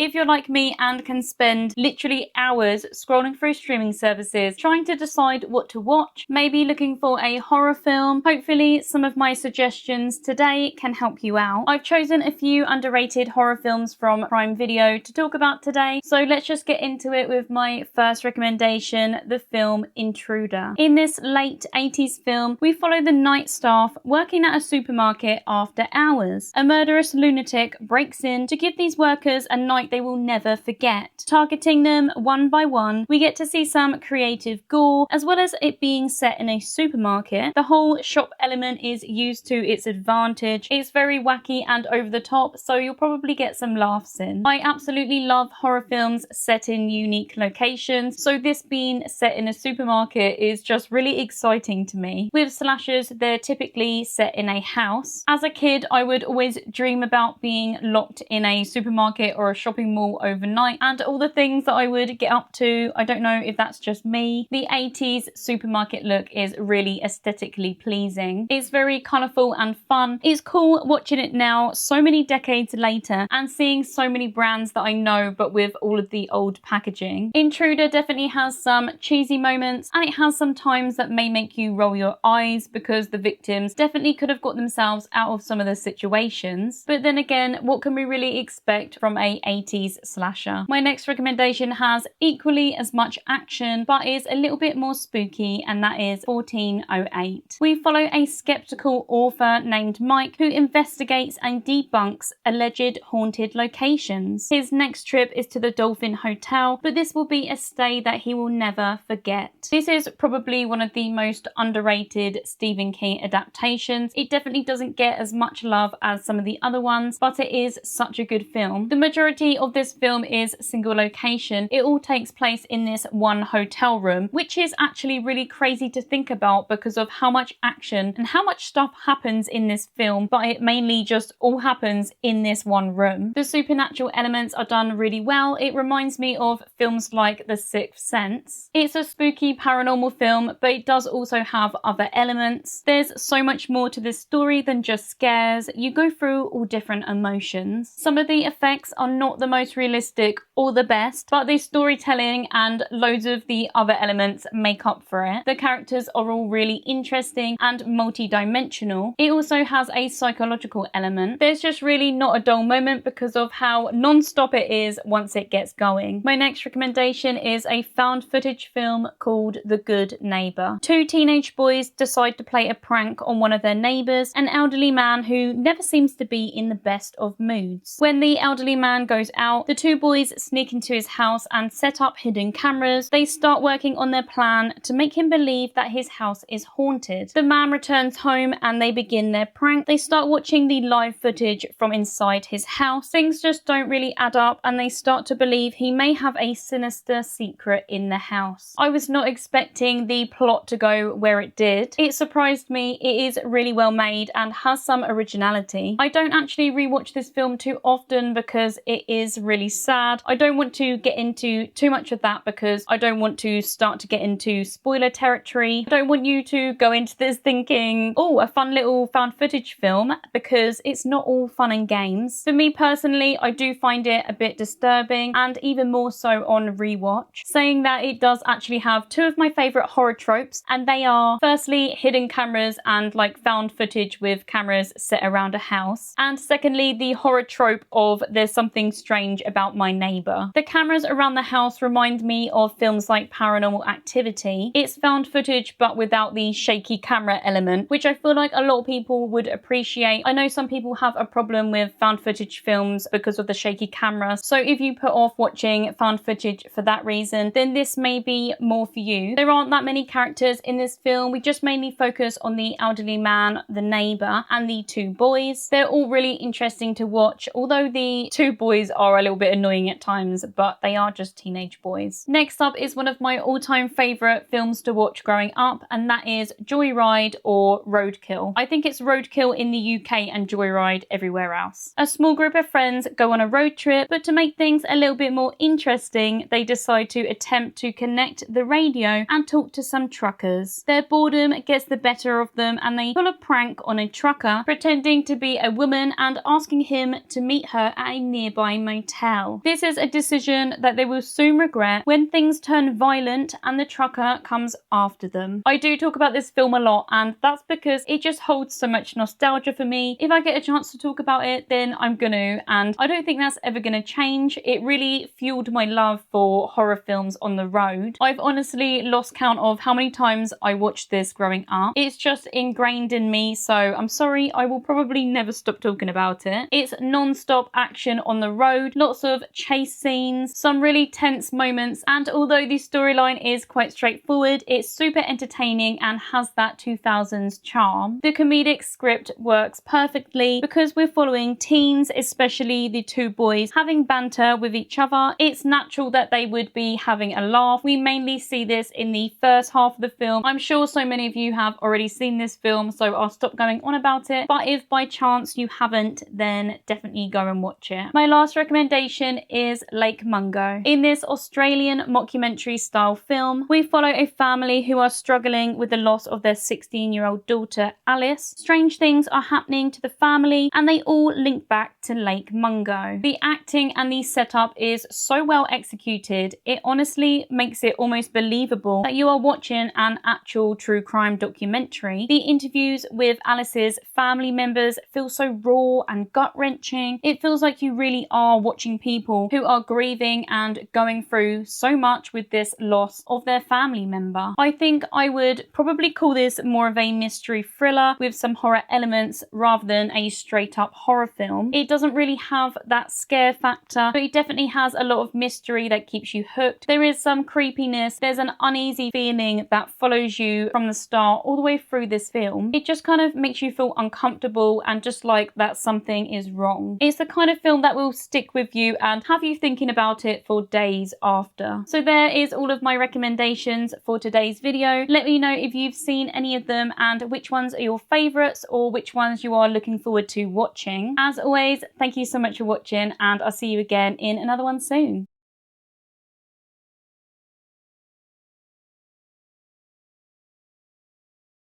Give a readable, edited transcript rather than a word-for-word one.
If you're like me and can spend literally hours scrolling through streaming services trying to decide what to watch, maybe looking for a horror film, hopefully some of my suggestions today can help you out. I've chosen a few underrated horror films from Prime Video to talk about today, so let's just get into it with my first recommendation, the film Intruder. In this late 80s film, we follow the night staff working at a supermarket after hours. A murderous lunatic breaks in to give these workers a night they will never forget. Targeting them one by one, we get to see some creative gore, as well as it being set in a supermarket. The whole shop element is used to its advantage. It's very wacky and over the top, so you'll probably get some laughs in. I absolutely love horror films set in unique locations, so this being set in a supermarket is just really exciting to me. With slashers, they're typically set in a house. As a kid, I would always dream about being locked in a supermarket or a shopping mall overnight, and all the things that I would get up to. I don't know if that's just me. The 80s supermarket look is really aesthetically pleasing. It's very colourful and fun. It's cool watching it now so many decades later and seeing so many brands that I know but with all of the old packaging. Intruder definitely has some cheesy moments, and it has some times that may make you roll your eyes because the victims definitely could have got themselves out of some of the situations. But then again, what can we really expect from a 80s slasher? My next recommendation has equally as much action but is a little bit more spooky, and that is 1408. We follow a skeptical author named Mike who investigates and debunks alleged haunted locations. His next trip is to the Dolphin Hotel, but this will be a stay that he will never forget. This is probably one of the most underrated Stephen King adaptations. It definitely doesn't get as much love as some of the other ones, but it is such a good film. The majority of this film is single location. It all takes place in this one hotel room, which is actually really crazy to think about because of how much action and how much stuff happens in this film, but it mainly just all happens in this one room. The supernatural elements are done really well. It reminds me of films like The Sixth Sense. It's a spooky paranormal film, but it does also have other elements. There's so much more to this story than just scares. You go through all different emotions. Some of the effects are not the most realistic or the best, but the storytelling and loads of the other elements make up for it. The characters are all really interesting and multi-dimensional. It also has a psychological element. There's just really not a dull moment because of how non-stop it is once it gets going. My next recommendation is a found footage film called The Good Neighbor. Two teenage boys decide to play a prank on one of their neighbors, an elderly man who never seems to be in the best of moods. When the elderly man goes out, the two boys sneak into his house and set up hidden cameras. They start working on their plan to make him believe that his house is haunted. The man returns home and they begin their prank. They start watching the live footage from inside his house. Things just don't really add up and they start to believe he may have a sinister secret in the house. I was not expecting the plot to go where it did. It surprised me. It is really well made and has some originality. I don't actually rewatch this film too often because it is really sad. I don't want to get into too much of that because I don't want to start to get into spoiler territory. I don't want you to go into this thinking, oh, a fun little found footage film, because it's not all fun and games. For me personally, I do find it a bit disturbing, and even more so on rewatch. Saying that, it does actually have two of my favourite horror tropes, and they are firstly hidden cameras and like found footage with cameras set around a house, and secondly the horror trope of there's something strange about my neighbour. The cameras around the house remind me of films like Paranormal Activity. It's found footage but without the shaky camera element, which I feel like a lot of people would appreciate. I know some people have a problem with found footage films because of the shaky camera, so if you put off watching found footage for that reason, then this may be more for you. There aren't that many characters in this film. We just mainly focus on the elderly man, the neighbour, and the two boys. They're all really interesting to watch, although the two boys are a little bit annoying at times, but they are just teenage boys. Next up is one of my all-time favourite films to watch growing up, and that is Joyride or Roadkill. I think it's Roadkill in the UK and Joyride everywhere else. A small group of friends go on a road trip, but to make things a little bit more interesting, they decide to attempt to connect the radio and talk to some truckers. Their boredom gets the better of them and they pull a prank on a trucker, pretending to be a woman and asking him to meet her at a nearby I tell. This is a decision that they will soon regret when things turn violent and the trucker comes after them. I do talk about this film a lot, and that's because it just holds so much nostalgia for me. If I get a chance to talk about it, then I'm gonna, and I don't think that's ever gonna change. It really fueled my love for horror films on the road. I've honestly lost count of how many times I watched this growing up. It's just ingrained in me, so I'm sorry, I will probably never stop talking about it. It's non-stop action on the road, lots of chase scenes, some really tense moments, and although the storyline is quite straightforward, it's super entertaining and has that 2000s charm. The comedic script works perfectly because we're following teens, especially the two boys, having banter with each other. It's natural that they would be having a laugh. We mainly see this in the first half of the film. I'm sure so many of you have already seen this film, so I'll stop going on about it, but if by chance you haven't, then definitely go and watch it. My last recommendation is Lake Mungo. In this Australian mockumentary style film, we follow a family who are struggling with the loss of their 16-year-old daughter Alice. Strange things are happening to the family and they all link back to Lake Mungo. The acting and the setup is so well executed, it honestly makes it almost believable that you are watching an actual true crime documentary. The interviews with Alice's family members feel so raw and gut-wrenching. It feels like you really are watching people who are grieving and going through so much with this loss of their family member. I think I would probably call this more of a mystery thriller with some horror elements rather than a straight up horror film. It doesn't really have that scare factor, but it definitely has a lot of mystery that keeps you hooked. There is some creepiness, there's an uneasy feeling that follows you from the start all the way through this film. It just kind of makes you feel uncomfortable and just like that something is wrong. It's the kind of film that will stick with you and have you thinking about it for days after. So there is all of my recommendations for today's video. Let me know if you've seen any of them and which ones are your favourites or which ones you are looking forward to watching. As always, thank you so much for watching and I'll see you again in another one soon.